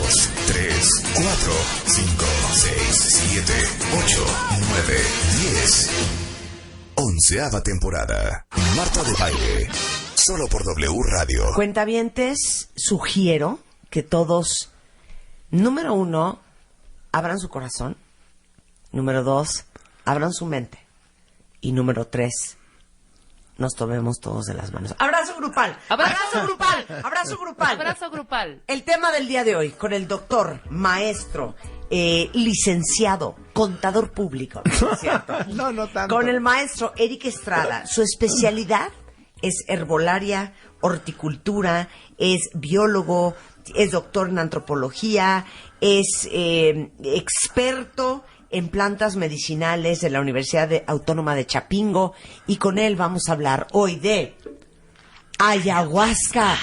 2, 3, 4, 5, 6, 7, 8, 9, 10. 11ª temporada. Marta de Baile. Solo por W Radio. Cuentavientes, sugiero que todos, número 1, abran su corazón. Número 2, abran su mente. Y número 3, nos tomemos todos de las manos. ¡Abrazo grupal! ¡Abrazo grupal! ¡Abrazo grupal! Abrazo grupal. El tema del día de hoy, con el doctor, maestro, licenciado, contador público. ¿No es cierto? No tanto. Con el maestro Eric Estrada. Su especialidad es herbolaria, horticultura, es biólogo, es doctor en antropología, es experto en plantas medicinales de la Universidad Autónoma de Chapingo, y con él vamos a hablar hoy de ayahuasca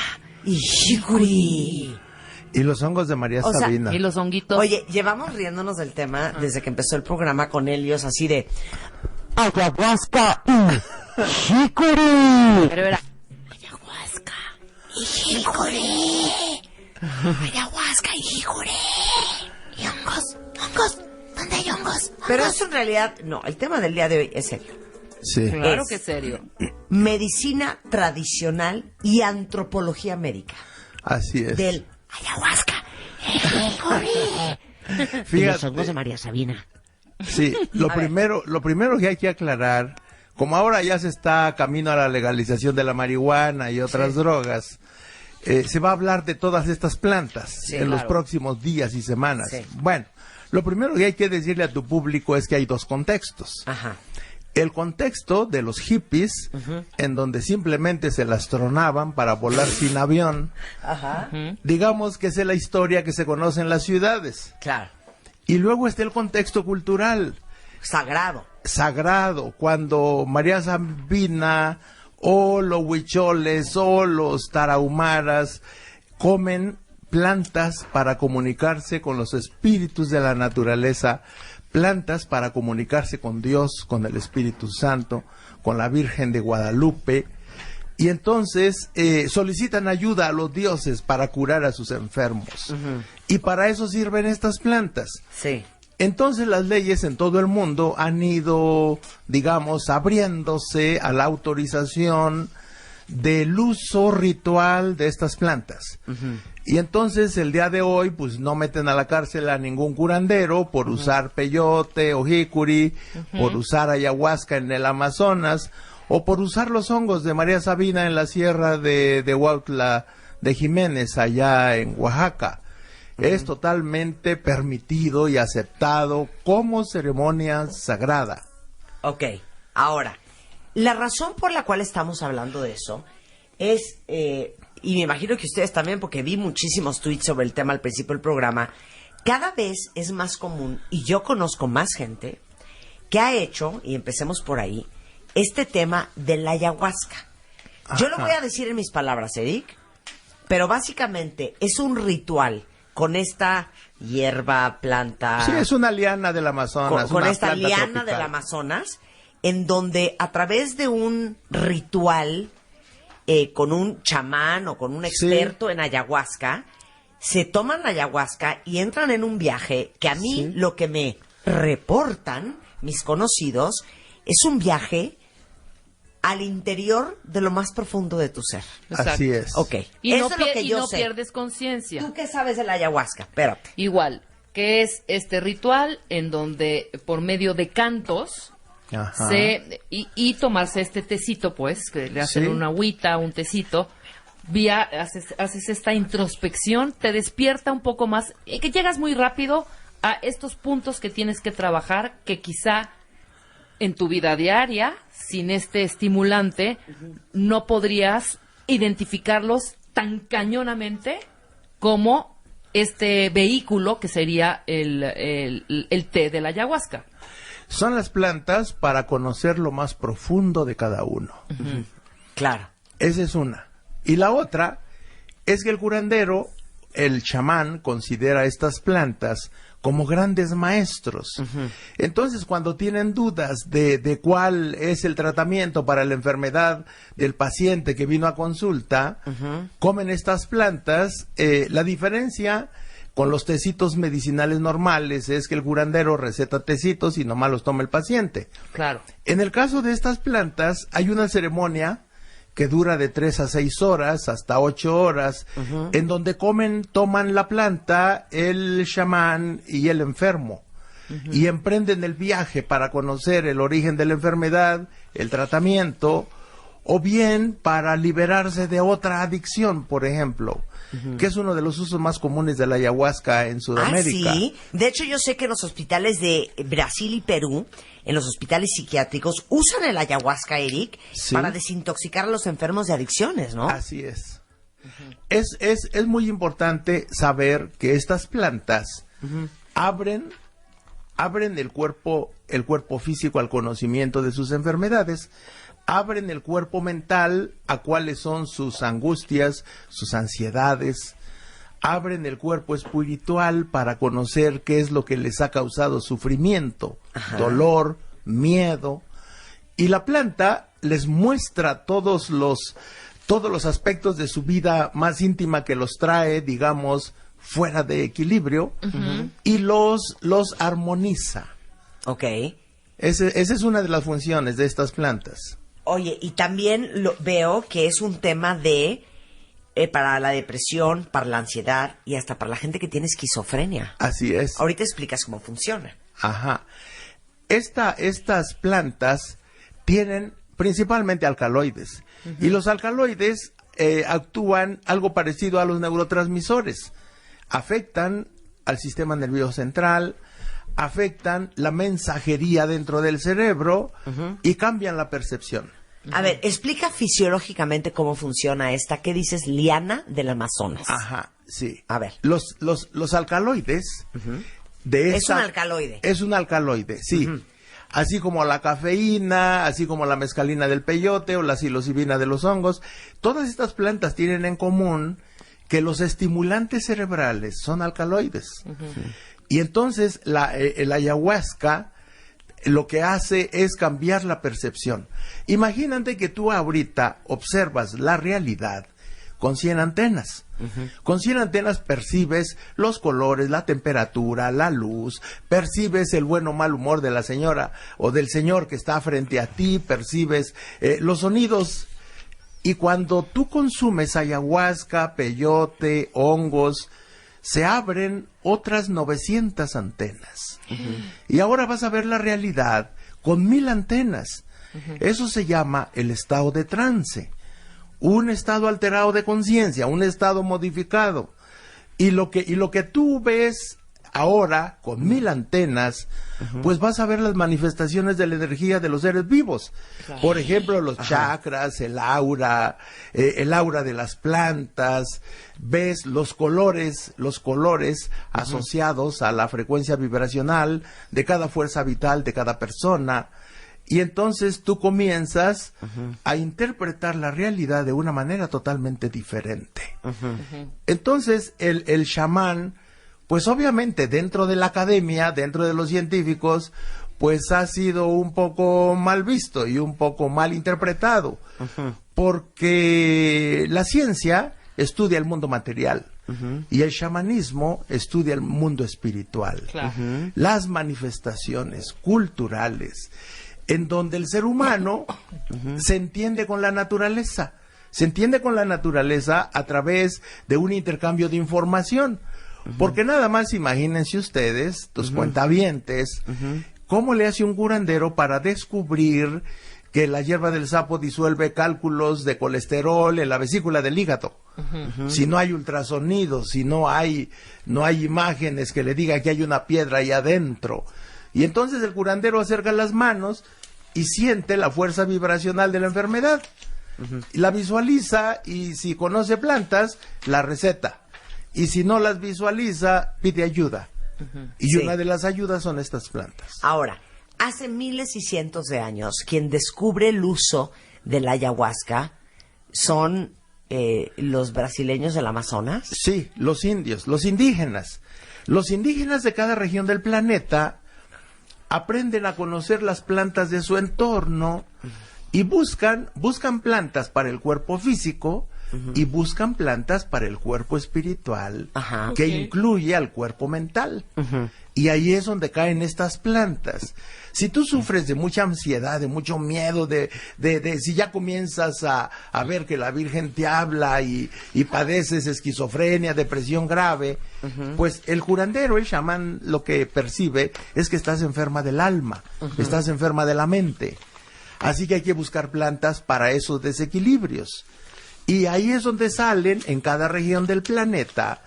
y jicuri. Y los hongos de María Sabina. Y los honguitos. Oye, llevamos riéndonos del tema desde que empezó el programa con Helios, así de ayahuasca y jicuri. Pero era... Ayahuasca y jicuri. Ayahuasca y jicuri. Y hongos. ¿Dónde hay hongos? Pero eso en realidad, no, el tema del día de hoy es serio. Sí. Claro Es que serio. medicina tradicional y antropología médica. Así es. Del ayahuasca. Fíjate, Y los hongos de María Sabina. sí, lo primero que hay que aclarar, como ahora ya se está camino a la legalización de la marihuana y otras drogas, se va a hablar de todas estas plantas en los próximos días y semanas. Sí. Bueno, lo primero que hay que decirle a tu público es que hay dos contextos. Ajá. El contexto de los hippies, en donde simplemente se las tronaban para volar sin avión, Ajá. digamos que es la historia que se conoce en las ciudades. Claro. Y luego está el contexto cultural, Sagrado. cuando María Sabina o los huicholes o los tarahumaras comen plantas para comunicarse con los espíritus de la naturaleza, plantas para comunicarse con Dios, con el Espíritu Santo, con la Virgen de Guadalupe, y entonces solicitan ayuda a los dioses para curar a sus enfermos. Y para eso sirven estas plantas. Sí. Entonces las leyes en todo el mundo han ido, digamos, abriéndose a la autorización del uso ritual de estas plantas. Y entonces el día de hoy pues no meten a la cárcel a ningún curandero por usar peyote o jicuri, por usar ayahuasca en el Amazonas, o por usar los hongos de María Sabina en la sierra de Huautla de Jiménez, allá en Oaxaca. Es totalmente permitido y aceptado como ceremonia sagrada. Ok, ahora, la razón por la cual estamos hablando de eso es, y me imagino que ustedes también, porque vi muchísimos tweets sobre el tema al principio del programa, cada vez es más común, y yo conozco más gente que ha hecho, y empecemos por ahí, este tema de la ayahuasca. Yo lo voy a decir en mis palabras, Eric, pero básicamente es un ritual con esta hierba, planta... Sí, es una liana del Amazonas. Con una esta planta liana tropical del Amazonas, en donde a través de un ritual con un chamán o con un experto en ayahuasca, se toman la ayahuasca y entran en un viaje que a mí lo que me reportan mis conocidos es un viaje al interior de lo más profundo de tu ser. Exacto. Así es. Ok, Y eso no, es lo que y yo no sé. pierdes conciencia. ¿Tú qué sabes de la ayahuasca? Espérate. Igual, que es este ritual en donde por medio de cantos Ajá. y tomarse este tecito, pues, que le hacen Sí. una agüita, un tecito, haces esta introspección, te despierta un poco más, y que llegas muy rápido a estos puntos que tienes que trabajar, que quizá en tu vida diaria, sin este estimulante, no podrías identificarlos tan cañonamente como este vehículo que sería el té de la ayahuasca. Son las plantas para conocer lo más profundo de cada uno. Claro. Esa es una. Y la otra es que el curandero, el chamán, considera estas plantas como grandes maestros. Entonces, cuando tienen dudas de cuál es el tratamiento para la enfermedad del paciente que vino a consulta, comen estas plantas. La diferencia Con los tecitos medicinales normales es que el curandero receta tecitos y nomás los toma el paciente. Claro. En el caso de estas plantas hay una ceremonia que dura de 3 a 6 horas, hasta 8 horas, en donde toman la planta el chamán y el enfermo, y emprenden el viaje para conocer el origen de la enfermedad, el tratamiento, o bien para liberarse de otra adicción, por ejemplo, que es uno de los usos más comunes de la ayahuasca en Sudamérica. Ah, sí. De hecho, yo sé que en los hospitales de Brasil y Perú, en los hospitales psiquiátricos, usan el ayahuasca, Eric, Sí. para desintoxicar a los enfermos de adicciones, ¿no? Así es. Es muy importante saber que estas plantas abren el cuerpo físico al conocimiento de sus enfermedades, abren el cuerpo mental a cuáles son sus angustias, sus ansiedades, abren el cuerpo espiritual para conocer qué es lo que les ha causado sufrimiento, dolor, miedo, y la planta les muestra todos los aspectos de su vida más íntima que los trae, digamos, fuera de equilibrio, y los armoniza. Ok. Esa es una de las funciones de estas plantas. Oye, y también veo que es un tema de para la depresión, para la ansiedad y hasta para la gente que tiene esquizofrenia. Así es. Ahorita explicas cómo funciona. Ajá. Estas plantas tienen principalmente alcaloides. Y los alcaloides actúan algo parecido a los neurotransmisores. Afectan al sistema nervioso central, afectan la mensajería dentro del cerebro y cambian la percepción. A ver, explica fisiológicamente cómo funciona esta. ¿Qué dices? Liana del Amazonas. Ajá, sí. A ver. Los alcaloides de Es un alcaloide. Es un alcaloide, sí. Así como la cafeína, así como la mescalina del peyote o la psilocibina de los hongos. Todas estas plantas tienen en común que los estimulantes cerebrales son alcaloides. Y entonces el ayahuasca lo que hace es cambiar la percepción. Imagínate que tú ahorita observas la realidad con 100 antenas. Con 100 antenas percibes los colores, la temperatura, la luz, percibes el buen o mal humor de la señora o del señor que está frente a ti, percibes los sonidos. Y cuando tú consumes ayahuasca, peyote, hongos, se abren otras 900 antenas. Y ahora vas a ver la realidad con 1000 antenas. Eso se llama el estado de trance. Un estado alterado de conciencia, un estado modificado. Y lo que tú ves ahora con 1000 antenas, pues vas a ver las manifestaciones de la energía de los seres vivos. Claro. Por ejemplo, los chakras, el aura de las plantas, ves los colores asociados a la frecuencia vibracional de cada fuerza vital de cada persona. Y entonces tú comienzas a interpretar la realidad de una manera totalmente diferente. Entonces el chamán, pues obviamente dentro de la academia, dentro de los científicos, pues ha sido un poco mal visto y un poco mal interpretado, porque la ciencia estudia el mundo material y el chamanismo estudia el mundo espiritual, las manifestaciones culturales, en donde el ser humano se entiende con la naturaleza, a través de un intercambio de información. Porque nada más imagínense ustedes, tus cuentavientes, cómo le hace un curandero para descubrir que la hierba del sapo disuelve cálculos de colesterol en la vesícula del hígado. Si no hay ultrasonidos, si no hay imágenes que le digan que hay una piedra ahí adentro. Y entonces el curandero acerca las manos y siente la fuerza vibracional de la enfermedad. Y la visualiza y si conoce plantas, la receta. Y si no las visualiza, pide ayuda. Y una de las ayudas son estas plantas. Ahora, hace miles y cientos de años, quien descubre el uso de la ayahuasca son los brasileños del Amazonas. Sí, los indios, los indígenas. Los indígenas de cada región del planeta aprenden a conocer las plantas de su entorno y buscan plantas para el cuerpo físico, y buscan plantas para el cuerpo espiritual Ajá. que Ok. incluye al cuerpo mental. Y ahí es donde caen estas plantas. Si tú sufres de mucha ansiedad, de mucho miedo, de si ya comienzas a ver que la Virgen te habla y padeces esquizofrenia, depresión grave, pues el curandero, el chamán, lo que percibe es que estás enferma del alma, estás enferma de la mente. Así que hay que buscar plantas para esos desequilibrios. Y ahí es donde salen, en cada región del planeta,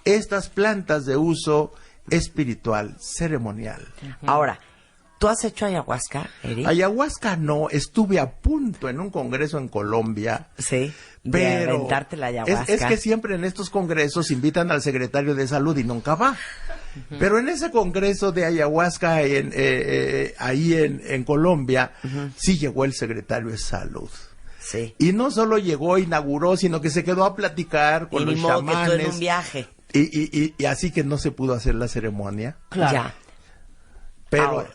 estas plantas de uso espiritual, ceremonial. Ahora, ¿tú has hecho ayahuasca, Eric? Ayahuasca no, estuve a punto en un congreso en Colombia. Sí, de Pero aventarte la ayahuasca. es que siempre en estos congresos invitan al secretario de salud y nunca va. Pero en ese congreso de ayahuasca ahí en Colombia, sí llegó el secretario de salud. Sí. Y no solo llegó, inauguró, sino que se quedó a platicar con Y los ni modo que tú en chamanes. un viaje. Y así que no se pudo hacer la ceremonia. Claro. Ya. Pero, Ahora.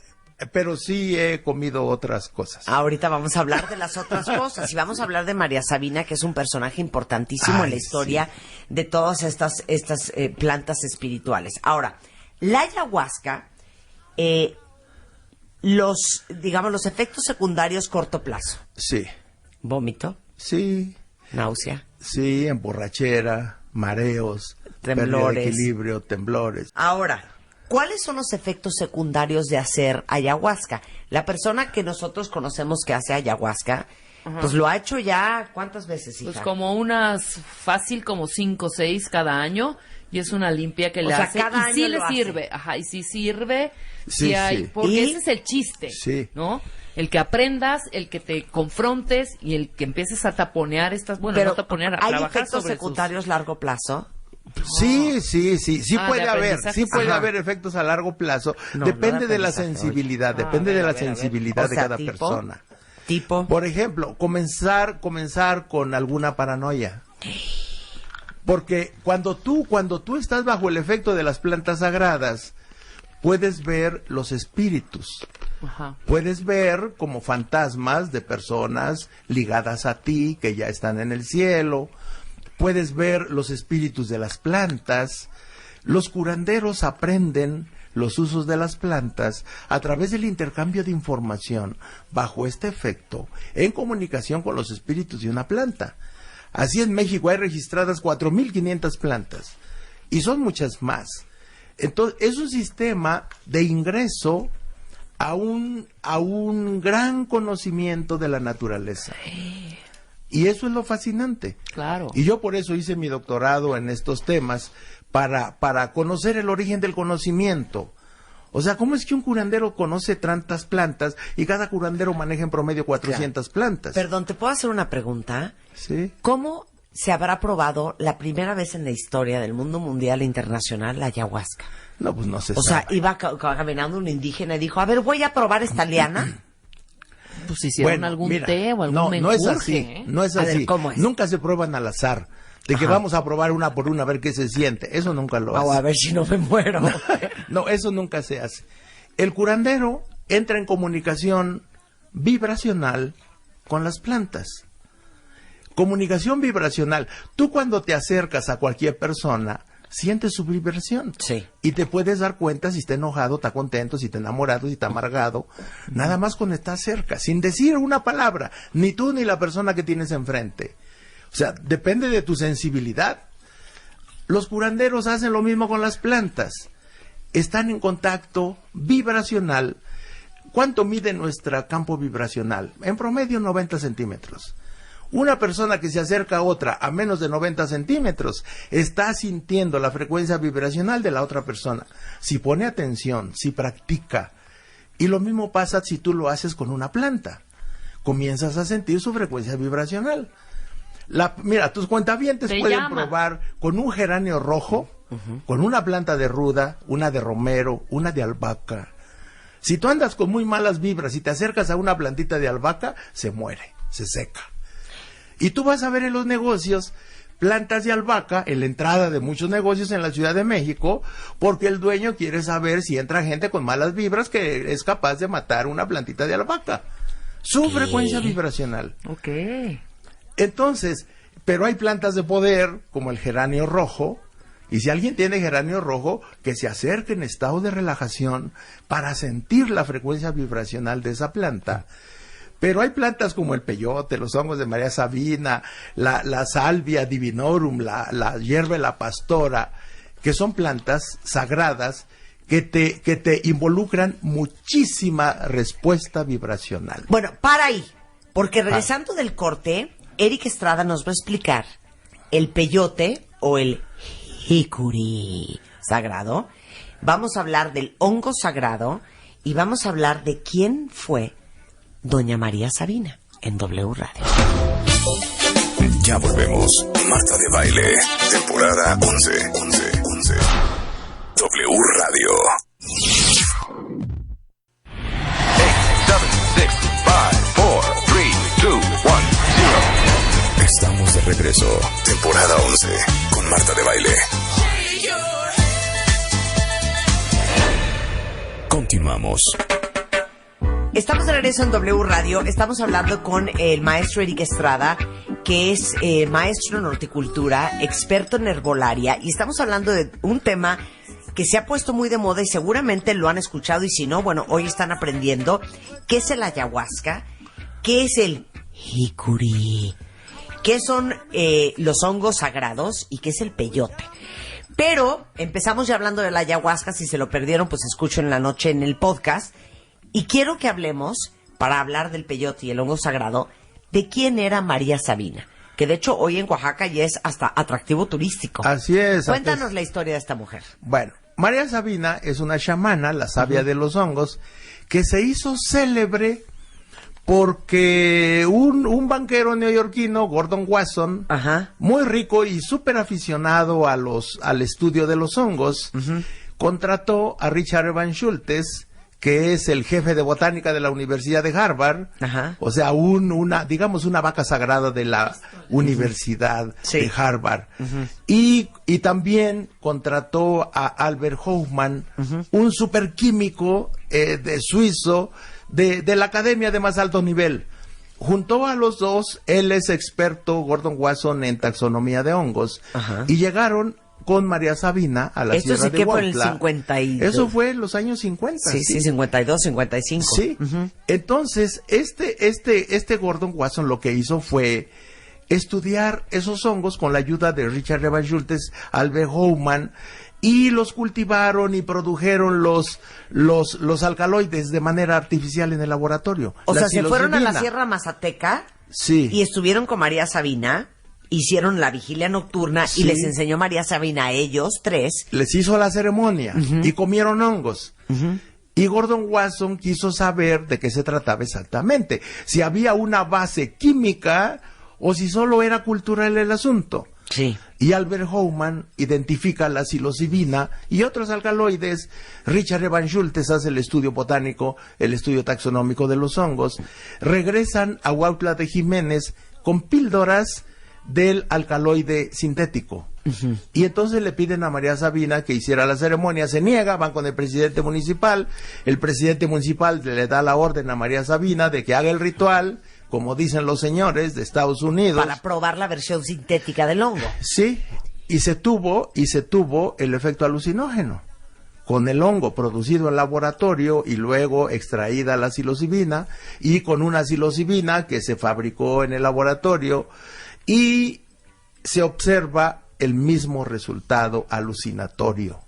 pero sí he comido otras cosas. Ahorita vamos a hablar de las otras cosas y vamos a hablar de María Sabina, que es un personaje importantísimo en la Ay, historia de todas estas plantas espirituales. Ahora, la ayahuasca, los efectos secundarios corto plazo. Sí, Vómito, sí, náusea. sí, emborrachera, mareos, pérdida de Temblores. equilibrio, temblores. Ahora, ¿cuáles son los efectos secundarios de hacer ayahuasca? La persona que nosotros conocemos que hace ayahuasca, pues lo ha hecho ya, ¿cuántas veces, hija? Pues como fácil como 5 o 6 cada año, y es una limpia que O le sea, hace, cada y sí año le lo hace. sirve, ajá, y sí sirve, Sí, sí hay, sí. porque ¿Y? ese es el chiste, Sí. ¿no? El que aprendas, el que te confrontes y el que empieces a taponear Pero no taponear, a ¿hay trabajar efectos sobre secundarios largo plazo? Sí, sí Ah, puede de haber, aprendizaje. sí puede Ajá. haber efectos a largo plazo. No, Depende no de de la aprendizaje, sensibilidad, oye. depende Ah, de la a ver. sensibilidad O de sea, cada tipo, persona. Tipo, Por ejemplo, comenzar con alguna paranoia. Porque cuando tú estás bajo el efecto de las plantas sagradas, puedes ver los espíritus. Ajá. Puedes ver como fantasmas de personas ligadas a ti que ya están en el cielo. Puedes ver los espíritus de las plantas. Los curanderos aprenden los usos de las plantas a través del intercambio de información bajo este efecto en comunicación con los espíritus de una planta. Así en México hay registradas 4,500 plantas y son muchas más. Entonces es un sistema de ingreso a un gran conocimiento de la naturaleza. Y eso es lo fascinante. Claro. Y yo por eso hice mi doctorado en estos temas, para conocer el origen del conocimiento. O sea, ¿cómo es que un curandero conoce tantas plantas y cada curandero maneja en promedio 400 plantas? perdón, ¿te puedo hacer una pregunta? Sí. ¿Cómo se habrá probado la primera vez en la historia del mundo mundial e internacional la ayahuasca? No, pues no se O sea, sabe. iba caminando un indígena y dijo, a ver, voy a probar esta liana. Pues hicieron Bueno, algún mira, té o algún no es menjurje, así, ¿eh? no es A ver, así. ¿cómo es? Nunca se prueban al azar. De que Ajá. vamos a probar una por una a ver qué se siente. Eso nunca lo hace. O a ver si no me muero. No, eso nunca se hace. El curandero entra en comunicación vibracional con las plantas. Comunicación vibracional. Tú cuando te acercas a cualquier persona, sientes su vibración. Sí. Y te puedes dar cuenta si está enojado, está contento, si está enamorado, si está amargado. Nada más cuando estás cerca, sin decir una palabra, ni tú ni la persona que tienes enfrente. O sea, depende de tu sensibilidad. Los curanderos hacen lo mismo con las plantas. Están en contacto vibracional. ¿Cuánto mide nuestro campo vibracional? En promedio 90 centímetros. Una persona que se acerca a otra a menos de 90 centímetros está sintiendo la frecuencia vibracional de la otra persona. Si pone atención, si practica. Y lo mismo pasa si tú lo haces con una planta. Comienzas a sentir su frecuencia vibracional. Mira, tus cuentavientes Te pueden llama. probar con un geranio rojo, con una planta de ruda, una de romero, una de albahaca. Si tú andas con muy malas vibras y te acercas a una plantita de albahaca, se muere, se seca. Y tú vas a ver en los negocios plantas de albahaca en la entrada de muchos negocios en la Ciudad de México, porque el dueño quiere saber si entra gente con malas vibras que es capaz de matar una plantita de albahaca. Su frecuencia vibracional. Ok. Entonces, Pero hay plantas de poder, como el geranio rojo, y si alguien tiene geranio rojo, que se acerque en estado de relajación para sentir la frecuencia vibracional de esa planta. Pero hay plantas como el peyote, los hongos de María Sabina, la salvia divinorum, la hierba de la pastora, que son plantas sagradas que te involucran muchísima respuesta vibracional. Bueno, para ahí, porque regresando del corte, Eric Estrada nos va a explicar el peyote o el jicuri sagrado. Vamos a hablar del hongo sagrado y vamos a hablar de quién fue Doña María Sabina en W Radio. Ya volvemos. Marta de Baile, temporada 11. W Radio. 8, 7, 6, 5, 4, 3, 2, 1, 0. Estamos de regreso. Temporada 11 con Marta de Baile. Continuamos. Estamos de regreso en W Radio. Estamos hablando con el maestro Eric Estrada, que es maestro en horticultura, experto en herbolaria, y estamos hablando de un tema que se ha puesto muy de moda y seguramente lo han escuchado, y si no, bueno, hoy están aprendiendo qué es el ayahuasca, qué es el jicuri, qué son los hongos sagrados y qué es el peyote. Pero empezamos ya hablando de la ayahuasca. Si se lo perdieron, pues escuchen en la noche en el podcast. Y quiero que hablemos, para hablar del peyote y el hongo sagrado, de quién era María Sabina, que de hecho hoy en Oaxaca ya es hasta atractivo turístico. Así es. Cuéntanos la historia de esta mujer. Bueno, María Sabina es una chamana, la sabia de los hongos, que se hizo célebre porque un banquero neoyorquino, Gordon Wasson, muy rico y súper aficionado al estudio de los hongos, contrató a Richard Evans Schultes, que es el jefe de botánica de la Universidad de Harvard, o sea, digamos una vaca sagrada de la Universidad de Harvard. Y también contrató a Albert Hofmann, un superquímico de suizo de la academia de más alto nivel. Juntó a los dos, él es experto, Gordon Wasson, en taxonomía de hongos, y llegaron con María Sabina a la Sierra de Huautla. ¿Esto sí que fue en el 52? Eso fue en los años 50. Sí, 52, 55. Sí. Entonces, este Gordon Wasson lo que hizo fue estudiar esos hongos con la ayuda de Richard Evans Schultes, Albert Hofmann, y los cultivaron y produjeron los alcaloides de manera artificial en el laboratorio. O sea, se fueron a la Sierra Mazateca y estuvieron con María Sabina. Hicieron la vigilia nocturna y les enseñó María Sabina a ellos tres. Les hizo la ceremonia y comieron hongos. Y Gordon Wasson quiso saber de qué se trataba exactamente. Si había una base química o si solo era cultural el asunto. Sí. Y Albert Hofmann identifica la psilocibina y otros alcaloides. Richard Evans Schultes hace el estudio botánico, el estudio taxonómico de los hongos. Regresan a Huautla de Jiménez con píldoras del alcaloide sintético. Y entonces le piden a María Sabina que hiciera la ceremonia, se niega, van con el presidente municipal, el presidente municipal le da la orden a María Sabina de que haga el ritual, como dicen los señores de Estados Unidos. Para probar la versión sintética del hongo. Sí, y se tuvo el efecto alucinógeno. Con el hongo producido en laboratorio y luego extraída la psilocibina, y con una psilocibina que se fabricó en el laboratorio, y se observa el mismo resultado alucinatorio.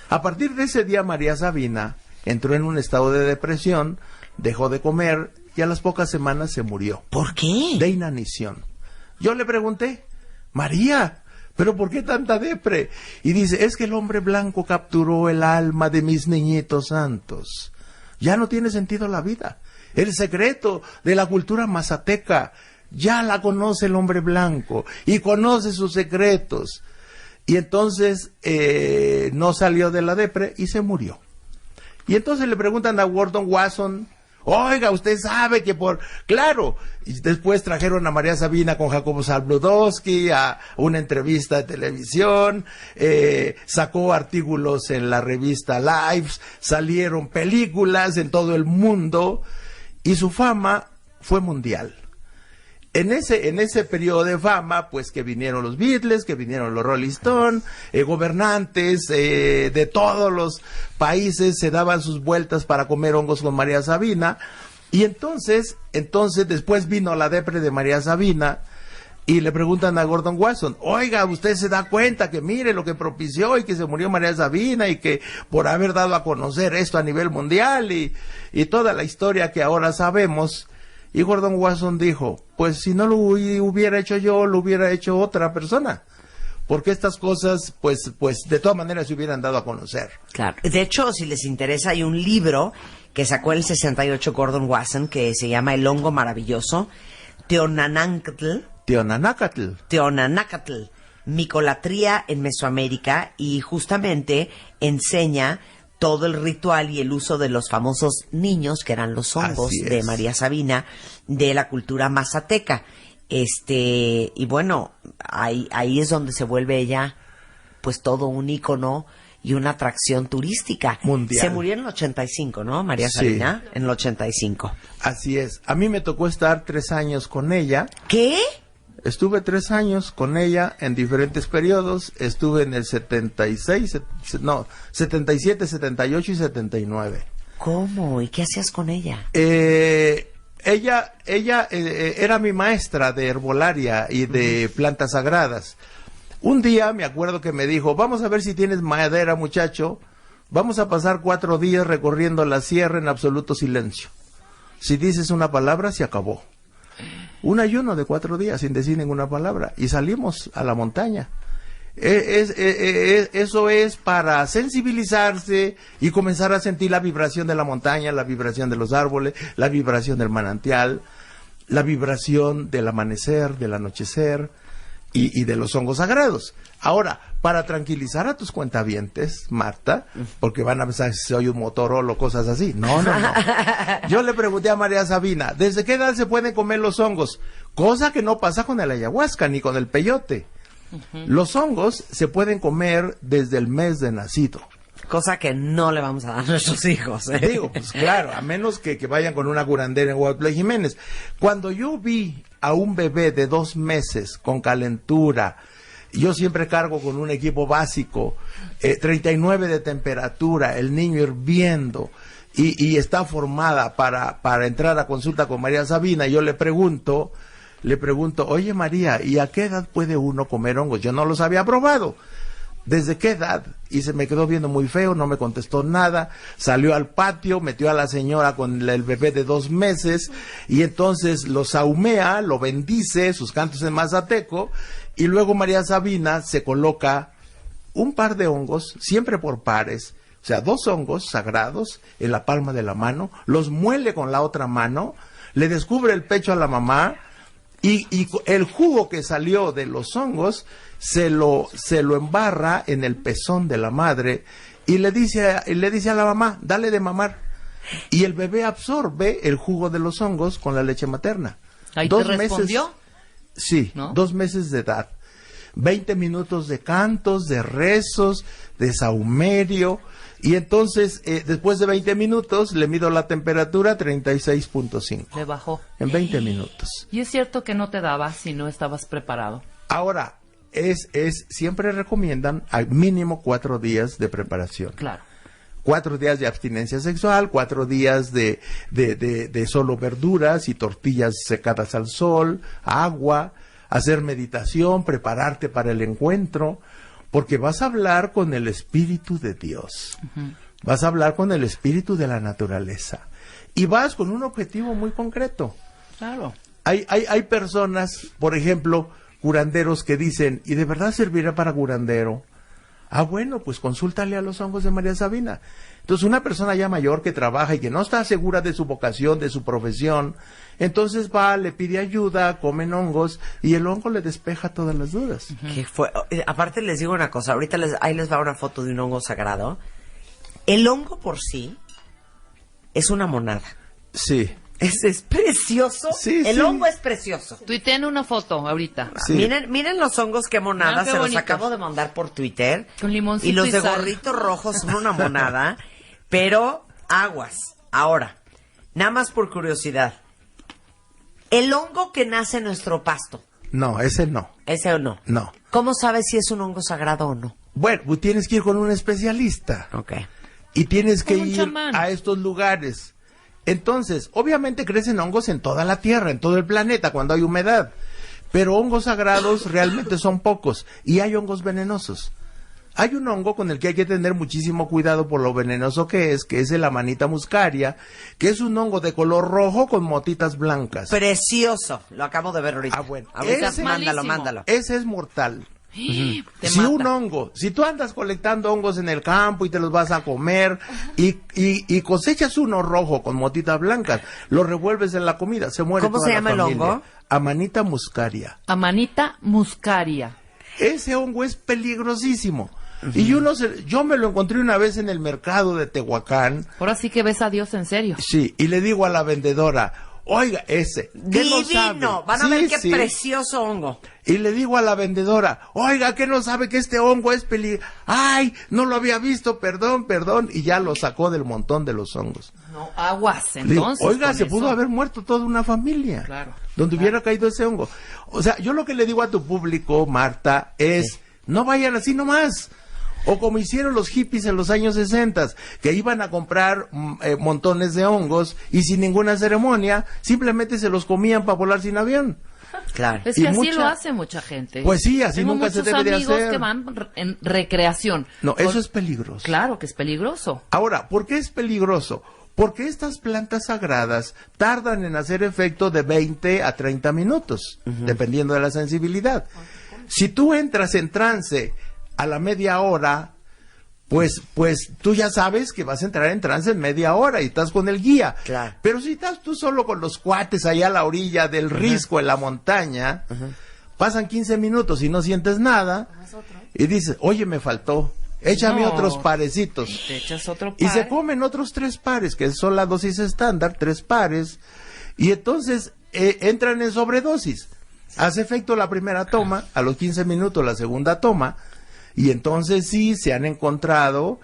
A partir de ese día, María Sabina entró en un estado de depresión, dejó de comer y a las pocas semanas se murió. ¿Por qué? De inanición. Yo le pregunté, María, ¿pero por qué tanta depre? Y dice, es que el hombre blanco capturó el alma de mis niñitos santos. Ya no tiene sentido la vida. El secreto de la cultura mazateca ya la conoce el hombre blanco y conoce sus secretos. Y entonces no salió de la depre y se murió. Y entonces le preguntan a Gordon Wasson, oiga, usted sabe que por... Claro, y después trajeron a María Sabina con Jacobo Zabludowski a una entrevista de televisión, sacó artículos en la revista Lives, salieron películas en todo el mundo y su fama fue mundial. En ese periodo de fama, pues que vinieron los Beatles, que vinieron los Rolling Stones, gobernantes de todos los países se daban sus vueltas para comer hongos con María Sabina. Y entonces después vino la depre de María Sabina y le preguntan a Gordon Wasson, oiga, usted se da cuenta que mire lo que propició y que se murió María Sabina y que por haber dado a conocer esto a nivel mundial y toda la historia que ahora sabemos. Y Gordon Wasson dijo, pues si no lo hubiera hecho yo, lo hubiera hecho otra persona. Porque estas cosas, pues de todas maneras se hubieran dado a conocer. Claro. De hecho, si les interesa, hay un libro que sacó en el 68 Gordon Wasson que se llama El hongo maravilloso, Teonanacatl, micolatría en Mesoamérica, y justamente enseña todo el ritual y el uso de los famosos niños, que eran los hongos de María Sabina, de la cultura mazateca. Y bueno, ahí es donde se vuelve ella, pues todo un ícono y una atracción turística. Mundial. Se murió en el 85, ¿no? María Sabina, en el 85. Así es. A mí me tocó estar 3 años con ella. ¿Qué? Estuve 3 años con ella en diferentes periodos. Estuve en el 77, 78 y 79. ¿Cómo? ¿Y qué hacías con ella? Ella era mi maestra de herbolaria y de plantas sagradas. Un día me acuerdo que me dijo, vamos a ver si tienes madera, muchacho. Vamos a pasar 4 días recorriendo la sierra en absoluto silencio. Si dices una palabra, se acabó. Un ayuno de 4 días sin decir ninguna palabra. Y salimos a la montaña. Eso es para sensibilizarse y comenzar a sentir la vibración de la montaña, la vibración de los árboles, la vibración del manantial, la vibración del amanecer, del anochecer y de los hongos sagrados. Ahora, para tranquilizar a tus cuentavientes, Marta, porque van a pensar si soy un Motorola o cosas así. No. Yo le pregunté a María Sabina, ¿desde qué edad se pueden comer los hongos? Cosa que no pasa con el ayahuasca ni con el peyote. Los hongos se pueden comer desde el mes de nacido. Cosa que no le vamos a dar a nuestros hijos, ¿eh? Digo, pues claro, a menos que vayan con una curandera en Guadalupe Jiménez. Cuando yo vi a un bebé de 2 meses con calentura, yo siempre cargo con un equipo básico, 39 de temperatura, el niño hirviendo, y está formada para entrar a consulta con María Sabina, yo le pregunto, oye María, ¿y a qué edad puede uno comer hongos? Yo no los había probado. ¿Desde qué edad? Y se me quedó viendo muy feo, no me contestó nada, salió al patio, metió a la señora con el bebé de 2 meses, y entonces lo saumea, lo bendice, sus cantos en mazateco, y luego María Sabina se coloca un par de hongos, siempre por pares, o sea, 2 hongos sagrados en la palma de la mano, los muele con la otra mano, le descubre el pecho a la mamá, y el jugo que salió de los hongos se lo embarra en el pezón de la madre y le dice a la mamá, dale de mamar. Y el bebé absorbe el jugo de los hongos con la leche materna. ¿Ahí 2 te respondió? meses, sí, ¿no? 2 meses de edad. 20 minutos de cantos, de rezos, de saumerio. Y entonces, después de 20 minutos, le mido la temperatura 36.5. Le bajó. En 20 minutos. Y es cierto que no te daba si no estabas preparado. Ahora, siempre recomiendan al mínimo 4 días de preparación. Claro. 4 días de abstinencia sexual, 4 días de solo verduras y tortillas secadas al sol, agua, hacer meditación, prepararte para el encuentro. Porque vas a hablar con el Espíritu de Dios, vas a hablar con el Espíritu de la naturaleza y vas con un objetivo muy concreto. Claro. Hay personas, por ejemplo, curanderos que dicen, ¿y de verdad servirá para curandero? Ah, bueno, pues consúltale a los hongos de María Sabina. Entonces, una persona ya mayor que trabaja y que no está segura de su vocación, de su profesión, entonces va, le pide ayuda, comen hongos y el hongo le despeja todas las dudas. ¿Qué fue? Aparte les digo una cosa, ahorita ahí les va una foto de un hongo sagrado. El hongo por sí es una monada. Sí. Es precioso. Sí, el sí. hongo es precioso. Tuiteen una foto ahorita. Sí. Miren los hongos, qué monada. Ah, qué se los bonitos. acabo de mandar por Twitter. Con limoncito y los y de sal. gorritos rojos son una monada. Pero aguas. Ahora, nada más por curiosidad. El hongo que nace en nuestro pasto. No, ese no. ¿Ese o no? No. ¿Cómo sabes si es un hongo sagrado o no? Bueno, pues tienes que ir con un especialista. Ok. Y tienes que Con un ir chamán. a estos lugares. Entonces, obviamente crecen hongos en toda la Tierra, en todo el planeta, cuando hay humedad. Pero hongos sagrados realmente son pocos. Y hay hongos venenosos. Hay un hongo con el que hay que tener muchísimo cuidado por lo venenoso que es el Amanita muscaria, que es un hongo de color rojo con motitas blancas. Precioso. Lo acabo de ver ahorita. Ah, bueno. Ahorita Ese- mándalo, malísimo. mándalo. Ese es mortal. Te Si mata. un hongo, si tú andas colectando hongos en el campo y te los vas a comer y cosechas uno rojo con motitas blancas, lo revuelves en la comida, se muere ¿Cómo toda se la llama el familia. hongo? Amanita muscaria. Amanita muscaria. Ese hongo es peligrosísimo. Y yo me lo encontré una vez en el mercado de Tehuacán, Ahora sí que ves a Dios en serio. sí, y le digo a la vendedora, oiga, ese, ¿qué no sabe? Divino. Van a Sí, ver qué sí. precioso hongo. Y le digo a la vendedora, oiga, ¿qué no sabe que este hongo es peligroso? Ay, no lo había visto, perdón. Y ya lo sacó del montón de los hongos. No, aguas, Le digo, entonces. oiga, con se eso. pudo haber muerto toda una familia. Claro. Donde hubiera caído ese hongo. O sea, yo lo que le digo a tu público, Marta, es, no vayan así nomás. O como hicieron los hippies en los años 60, que iban a comprar montones de hongos y sin ninguna ceremonia, simplemente se los comían para volar sin avión. Claro. Es Y que así mucha- lo hace mucha gente. Pues sí, así Tengo nunca se muchos debe de amigos hacer. que van en recreación. No, Por- eso es peligroso. Claro que es peligroso. Ahora, ¿por qué es peligroso? Porque estas plantas sagradas tardan en hacer efecto de 20 a 30 minutos, dependiendo de la sensibilidad. Si tú entras en trance a la media hora, pues tú ya sabes que vas a entrar en trance en media hora y estás con el guía. Claro. Pero si estás tú solo con los cuates allá a la orilla del risco en la montaña, pasan 15 minutos y no sientes nada, y dices, oye, me faltó, échame No. otros parecitos. Te echas otro Y par. se comen otros 3 pares, que son la dosis estándar, 3 pares, y entonces entran en sobredosis. Hace efecto la primera toma, a los 15 minutos la segunda toma, y entonces sí se han encontrado,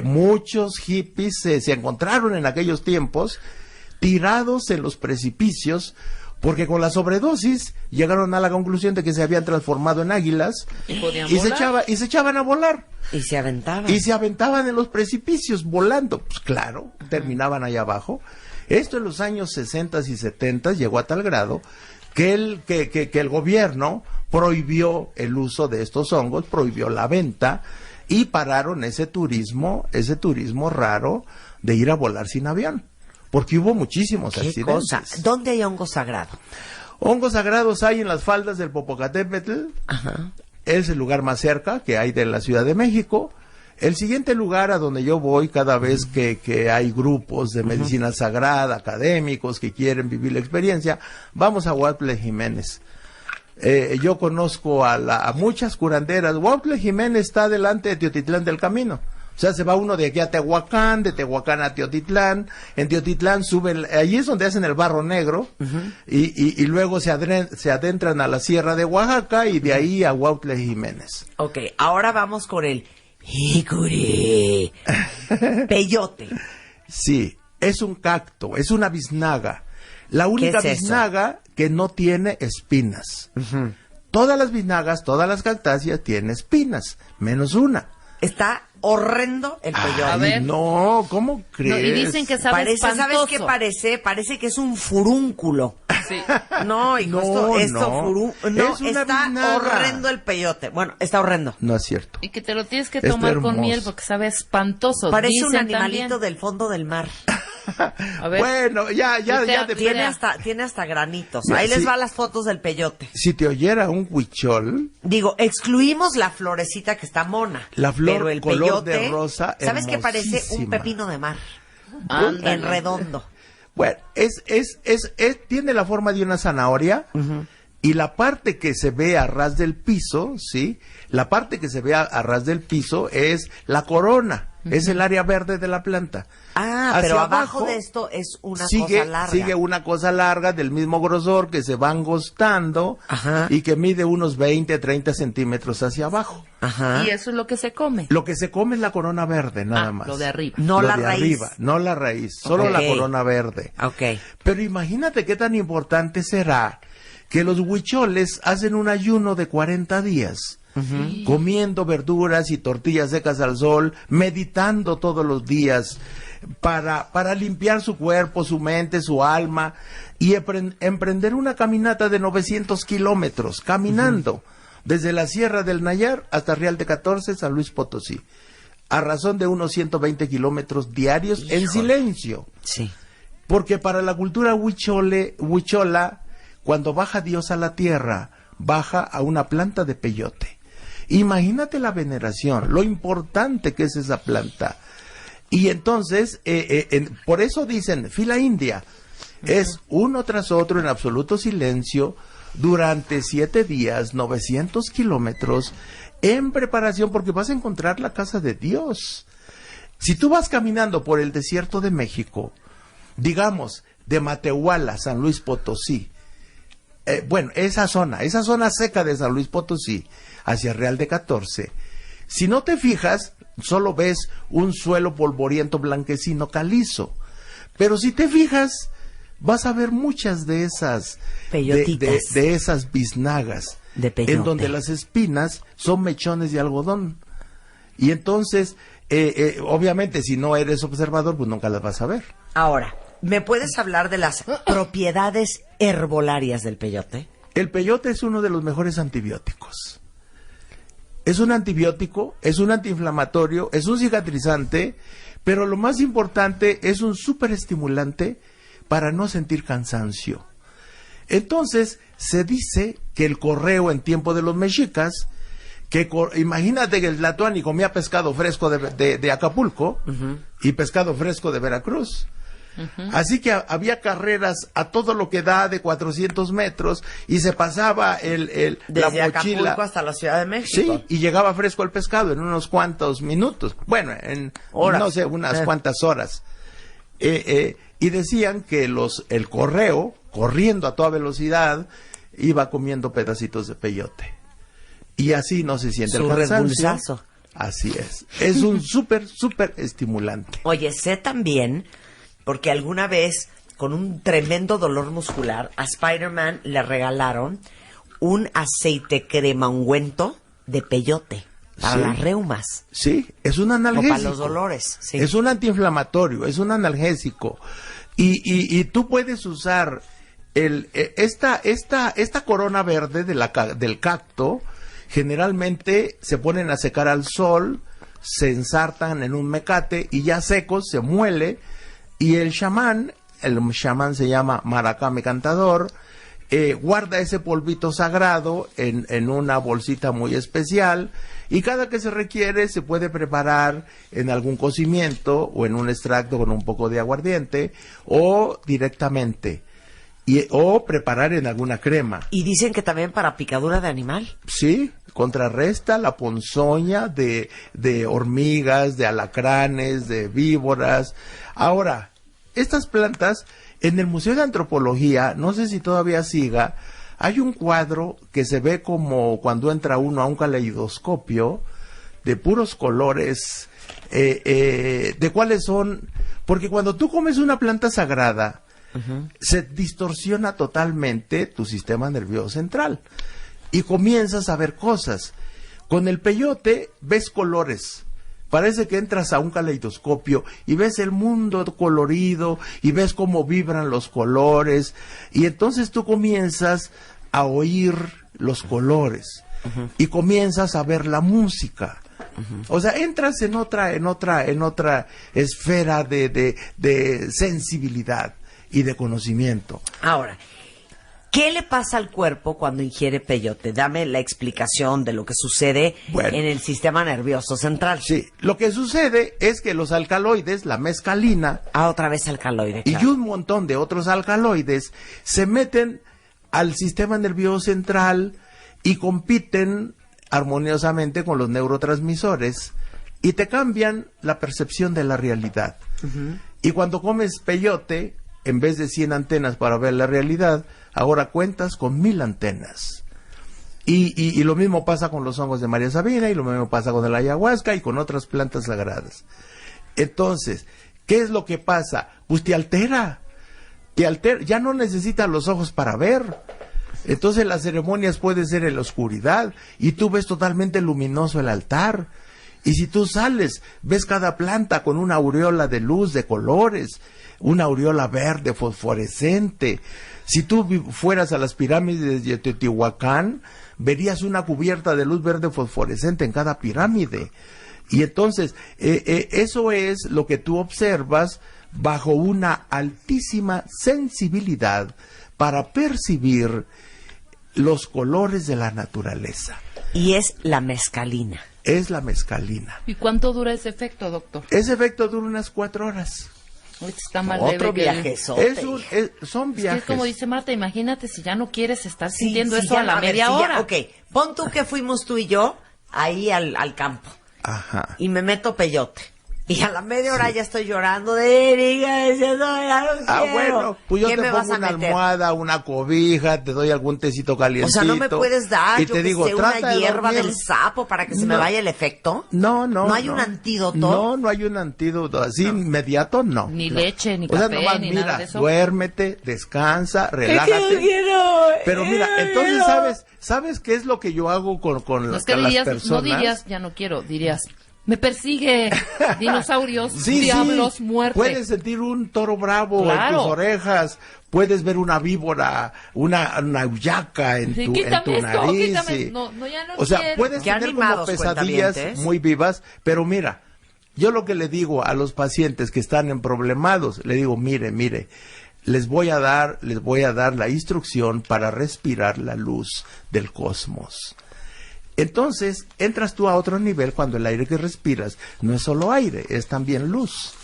muchos hippies se encontraron en aquellos tiempos tirados en los precipicios, porque con la sobredosis llegaron a la conclusión de que se habían transformado en águilas Y podían y volar. se echaban a volar. Y se aventaban. Y se aventaban en los precipicios volando. Pues claro, terminaban allá abajo. Esto en los años 60 y 70 llegó a tal grado que el gobierno prohibió el uso de estos hongos, prohibió la venta y pararon ese turismo raro de ir a volar sin avión. Porque hubo muchísimos ¿Qué accidentes. cosa? ¿Dónde hay hongo sagrado? Hongos sagrados hay en las faldas del Popocatépetl. Ajá. Es el lugar más cerca que hay de la Ciudad de México. El siguiente lugar a donde yo voy cada vez que hay grupos de medicina sagrada, académicos que quieren vivir la experiencia, vamos a Huautle Jiménez. Yo conozco a muchas curanderas. Huautle Jiménez está delante de Teotitlán del Camino. O sea, se va uno de aquí a Tehuacán, de Tehuacán a Teotitlán. En Teotitlán suben, allí es donde hacen el barro negro, y luego se adentran a la Sierra de Oaxaca y de ahí a Huautle Jiménez. Ok, ahora vamos con el jicuri. Peyote. Sí, es un cacto, es una biznaga. La única ¿Qué es eso? biznaga que no tiene espinas. Todas las biznagas, todas las cactáceas tienen espinas, menos una. Está horrendo el peyote. A ver. No, ¿cómo crees? No, y dicen que sabe Parece, ¿sabes espantoso. qué parece? Parece que es un furúnculo. Sí. No, hijo, No, esto no. no, Es una está biznaga. horrendo el peyote. Bueno, está horrendo. No es cierto. Y que te lo tienes que Está tomar con hermoso. miel porque sabe espantoso. Parece un Dicen animalito también. del fondo del mar. A ver. Bueno, ya Tuitea, depende. Tiene hasta granitos. Mira, Ahí les sí. va las fotos del peyote. Si te oyera un huichol, Digo, excluimos la florecita que está mona. La flor pero el color peyote, de rosa, ¿sabes qué parece? Un hermosísima. pepino de mar. Ándale. En redondo. bueno, tiene la forma de una zanahoria Y la parte que se ve a ras del piso, ¿sí? La parte que se ve a ras del piso es la corona, es el área verde de la planta. Ah, Hacia pero abajo de esto es una cosa larga. Sigue una cosa larga del mismo grosor que se va angostando y que mide unos 20, 30 centímetros hacia abajo. Ajá. Y eso es lo que se come. Lo que se come es la corona verde, nada más. Lo de arriba. No Lo la de raíz. arriba, no la raíz, solo la corona verde. Ok. Pero imagínate qué tan importante será que los huicholes hacen un ayuno de 40 días, comiendo verduras y tortillas secas al sol, meditando todos los días para limpiar su cuerpo, su mente, su alma y emprender una caminata de 900 kilómetros, caminando desde la Sierra del Nayar hasta Real de 14, San Luis Potosí, a razón de unos 120 kilómetros diarios en silencio. Sí. Porque para la cultura huichola, cuando baja Dios a la tierra, baja a una planta de peyote. Imagínate la veneración, lo importante que es esa planta. Y entonces, por eso dicen, fila india, es uno tras otro en absoluto silencio, durante 7 días, 900 kilómetros, en preparación, porque vas a encontrar la casa de Dios. Si tú vas caminando por el desierto de México, digamos, de Matehuala, San Luis Potosí, esa zona seca de San Luis Potosí, hacia Real de 14, si no te fijas, solo ves un suelo polvoriento blanquecino calizo, pero si te fijas, vas a ver muchas de esas peyotitas, de esas biznagas, de peyote, en donde las espinas son mechones de algodón, y entonces, obviamente, si no eres observador, pues nunca las vas a ver. Ahora, ¿me puedes hablar de las propiedades herbolarias del peyote? El peyote es uno de los mejores antibióticos. Es un antibiótico, es un antiinflamatorio, es un cicatrizante, pero lo más importante es un superestimulante para no sentir cansancio. Entonces, se dice que el correo en tiempo de los mexicas, imagínate que el Tlatoani comía pescado fresco de Acapulco y pescado fresco de Veracruz. Así que había carreras a todo lo que da de 400 metros y se pasaba desde la mochila Acapulco hasta la Ciudad de México. Sí, y llegaba fresco el pescado en unos cuantos minutos. Bueno, en horas. No sé, unas cuantas horas. Y decían que el correo, corriendo a toda velocidad, iba comiendo pedacitos de peyote. Y así no se siente el cansancio. Repulsazo. Así es. Es un súper estimulante. Oye, sé también, porque alguna vez, con un tremendo dolor muscular, a Spider-Man le regalaron un aceite crema ungüento de peyote para las reumas. Sí, es un analgésico. O para los dolores. Sí. Es un antiinflamatorio, es un analgésico. Y tú puedes usar esta corona verde del cacto. Generalmente se ponen a secar al sol, se ensartan en un mecate y ya secos se muele. Y el chamán se llama Maracame Cantador, guarda ese polvito sagrado en una bolsita muy especial y cada que se requiere se puede preparar en algún cocimiento o en un extracto con un poco de aguardiente o directamente o preparar en alguna crema. Y dicen que también para picadura de animal. Sí, contrarresta la ponzoña de hormigas, de alacranes, de víboras. Ahora, estas plantas, en el Museo de Antropología, no sé si todavía siga, hay un cuadro que se ve como cuando entra uno a un caleidoscopio de puros colores, de cuáles son, porque cuando tú comes una planta sagrada, se distorsiona totalmente tu sistema nervioso central y comienzas a ver cosas. Con el peyote ves colores. Parece que entras a un caleidoscopio y ves el mundo colorido y ves cómo vibran los colores y entonces tú comienzas a oír los colores y comienzas a ver la música. O sea, entras en otra esfera de sensibilidad y de conocimiento. Ahora, ¿qué le pasa al cuerpo cuando ingiere peyote? Dame la explicación de lo que sucede en el sistema nervioso central. Sí, lo que sucede es que los alcaloides, la mescalina... otra vez alcaloide, y claro. un montón de otros alcaloides se meten al sistema nervioso central y compiten armoniosamente con los neurotransmisores y te cambian la percepción de la realidad. Y cuando comes peyote, en vez de 100 antenas para ver la realidad, ahora cuentas con 1000 antenas. Y lo mismo pasa con los hongos de María Sabina, y lo mismo pasa con el ayahuasca y con otras plantas sagradas. Entonces, ¿qué es lo que pasa? Pues te altera, ya no necesitas los ojos para ver. Entonces las ceremonias pueden ser en la oscuridad y tú ves totalmente luminoso el altar. Y si tú sales, ves cada planta con una aureola de luz, de colores, una aureola verde fosforescente. Si tú fueras a las pirámides de Teotihuacán, verías una cubierta de luz verde fosforescente en cada pirámide. Y entonces, eso es lo que tú observas bajo una altísima sensibilidad para percibir los colores de la naturaleza. Y es la mescalina. Es la mescalina. ¿Y cuánto dura ese efecto, doctor? Ese efecto dura unas 4 horas. Está más Otro leve que viajezote. Son viajes. Es que como dice Marta, imagínate si ya no quieres estar Sí, sintiendo sí, eso ya, a la ver, media sí, ya, hora. ok, pon tú que fuimos tú y yo ahí al campo. Ajá. Y me meto peyote. Y a la media hora ya estoy llorando de Erika, diciendo, ya no quiero. Bueno, pues yo ¿Qué te me vas pongo a una meter? almohada, una cobija, te doy algún tecito calientito. O sea, no me puedes dar, y yo te que digo, sé, una trata de hierba dormir. del sapo para que se me No. vaya el efecto. No. ¿No hay un antídoto? No hay un antídoto. Así inmediato, no. Ni No. leche, ni O sea, café, nomás ni mira, nada de eso. duérmete, descansa, relájate. Pero mira, entonces, ¿sabes qué es lo que yo hago con No, es que con las dirías, personas? no dirías, ya no quiero, dirías, me persigue, dinosaurios, Sí, diablos, sí. muerte. Puedes sentir un toro bravo Claro. en tus orejas, puedes ver una víbora, una ullaca en Sí, tu quítame esto, nariz. quítame. sí. No, ya no o sea, quiero. puedes Qué tener como animados, pesadillas cuentavientes. muy vivas, pero mira, yo lo que le digo a los pacientes que están en problemados, le digo, mire, les voy a dar la instrucción para respirar la luz del cosmos. Entonces, entras tú a otro nivel cuando el aire que respiras no es solo aire, es también luz.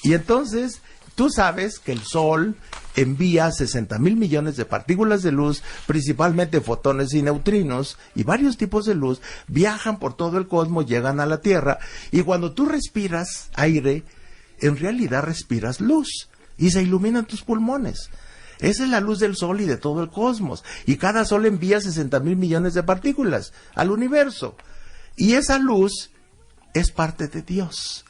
Y entonces, tú sabes que el Sol envía 60,000 millones de partículas de luz, principalmente fotones y neutrinos, y varios tipos de luz, viajan por todo el cosmos, llegan a la Tierra, y cuando tú respiras aire, en realidad respiras luz, y se iluminan tus pulmones. Esa es la luz del Sol y de todo el cosmos. Y cada Sol envía 60,000 millones de partículas al universo. Y esa luz es parte de Dios.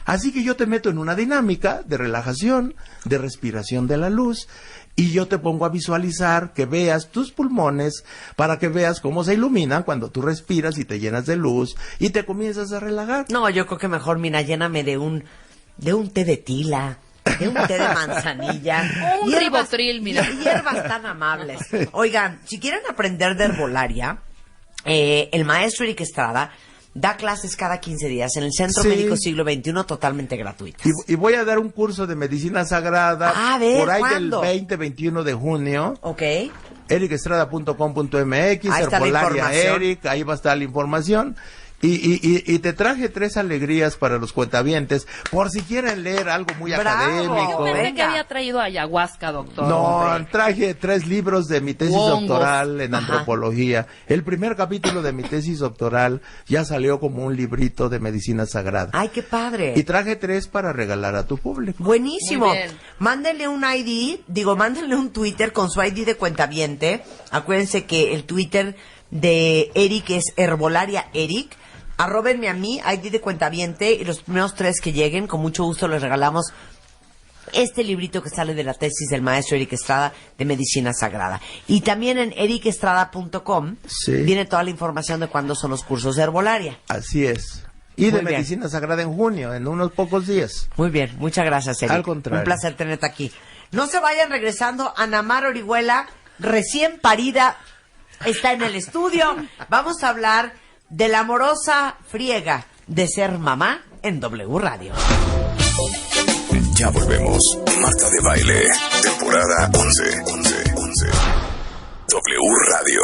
Así que yo te meto en una dinámica de relajación, de respiración de la luz, y yo te pongo a visualizar que veas tus pulmones para que veas cómo se iluminan cuando tú respiras y te llenas de luz y te comienzas a relajar. No, yo creo que mejor, mira, lléname de un té de tila. De un té de manzanilla. Un ribotril, mira. Hierbas tan amables. Oigan, si quieren aprender de herbolaria, el maestro Eric Estrada da clases cada 15 días en el Centro Sí. Médico Siglo XXI totalmente gratuitas. Y voy a dar un curso de medicina sagrada A ver, por ahí ¿cuándo? del 20-21 de junio. Ok. ericestrada.com.mx, Ahí está la Herbolaria información. Eric, ahí va a estar la información. Y te traje 3 alegrías para los cuentavientes, por si quieren leer algo muy Bravo. académico. Yo pensé que Venga. había traído ayahuasca, doctor. No, traje 3 libros de mi tesis Hongos. doctoral en Ajá. antropología. El primer capítulo de mi tesis doctoral ya salió como un librito de medicina sagrada. Ay, qué padre. Y traje 3 para regalar a tu público. Buenísimo. Muy bien. Mándenle un mándenle un Twitter con su ID de cuentaviente. Acuérdense que el Twitter de Eric es Herbolaria Eric. Arróbenme a mí, ID de cuentaviente, y los primeros 3 que lleguen, con mucho gusto les regalamos este librito que sale de la tesis del maestro Eric Estrada de Medicina Sagrada. Y también en ericestrada.com Sí. viene toda la información de cuándo son los cursos de herbolaria. Así es. Y de Muy bien. medicina sagrada en junio, en unos pocos días. Muy bien, muchas gracias, Eric. Al contrario. Un placer tenerte aquí. No se vayan regresando. Ana Mar Orihuela, recién parida, está en el estudio. Vamos a hablar de la amorosa friega de ser mamá en W Radio. Ya volvemos. Marta de Baile, temporada 11. W Radio.